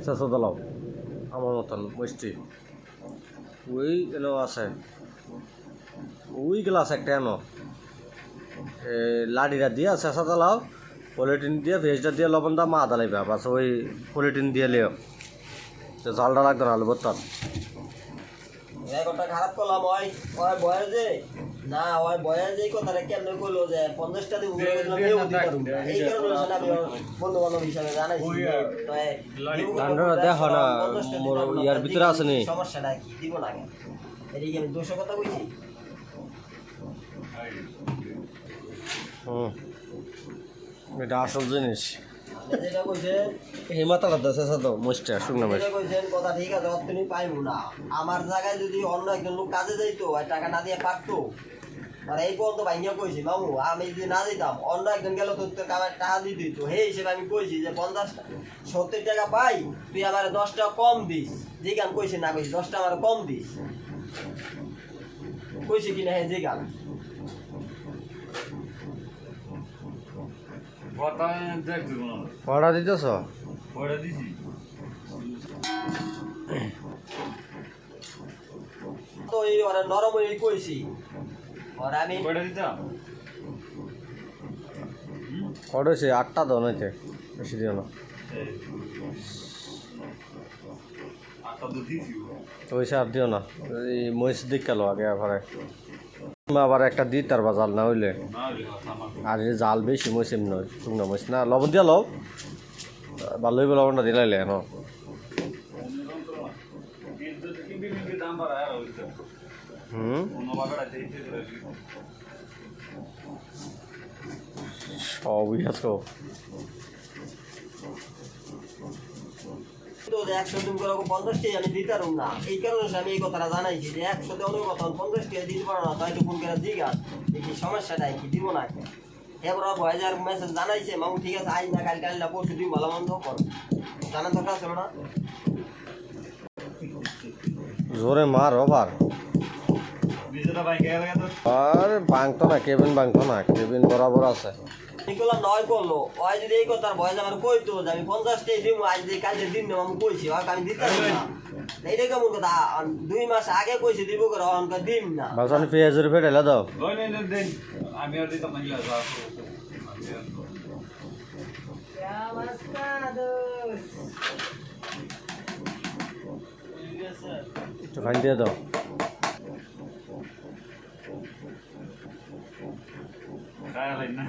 চেঁচা দলাও আমার মতন মিষ্টি ওই এলো আছে ওইগুলো আছে একটা এনো লাড়িটা দিয়ে চেঁচা দলাও পলিটিন দিয়ে ভেজটা দিয়ে লবণ দা মা দালাইবা বাস ওই পলিটিন দিয়ে লিও তো জালটা লাগতো না আলু ভর্তার একটা খারাপ করলাম ওই ওই বয়ে যে না ওই বয়ে যে কথাটা কেমনে কইলো যে 50টা দিন এই কারণে আমি বন্ধু বান্ধব হিসাবে জানাইছি দেখো না ইয়ার ভিতরে আছে নি সমস্যাটা কি দিব না এদিকে আমি 200 কথা কইছি এটা আসল জিনিস যেটা কইছে এই মাথাটা দেশে তো মুষ্টা শুকনো মাছ যেটা কইছেন কথা ঠিক আছে তুমি পাইবো না আমার জায়গায় যদি অন্য একজন লোক কাজে যাইতো আর টাকা না দিয়ে পারতো আর এই পর্যন্ত ভাইয়া কইছি মামু আমি যদি না দিতাম অন্য একজন গেল তো আমার টাকা দিয়ে দিত সেই হিসেবে আমি কইছি যে 70 টাকা পাই তুই আমার 10 টাকা কম দিস যে গান কইছি না কইছি 10 টাকা আমার কম দিস কইছি কিনা হ্যাঁ যে গান পড়া দিতেছ তো এই ওরা নরম হয়ে কইছি আর আমি করেছে 8টা দন হইতে বেশি দিও না ওইসে আর দিও না এই মহিষ দিক গেল আগে আবার একটা দিই তার বা জাল না হইলে আর জাল বেশি মহিষ এমনি নয় শুকনো মহিষ না লবণ দিয়া লও ভালোই লবণটা দিলাইলে ন সবই আছো 100 দিন করে 50 টাকা আমি দিতে পারব না এই কারণে আমি এই কথাটা জানাইছি যে 100 তে অনেক কথা 50 টাকা দিতে পারো না তাই তো ফোন করে জিজ্ঞাস দেখি সমস্যাটা কি দিব না এবার ভয়েজার মেসেজ জানাইছে মামু ঠিক আছে আজ না কাল না পরশু দিন ভালো মন্দ করো জানার দরকার আছে না জোরে মার ওভার আর ভাঙতো না কেবিন ভাঙতো না কেবিন বরাবর আছে এগুলো নয় করলো ওই যদি এই কথার ভয় আমার কইতো যে আমি 50 টাকা দিব আজ যে কালকে দিন না আমি কইছি আমি দিতে পারি না এইটা কেমন কথা 2 মাস আগে কইছি দিব করে অনকা দিন না বাস আমি পেঁয়াজের ফেটেলা দাও আমি আর দিতাম না গিলা একটু ফাইন দিয়ে দাও খায় না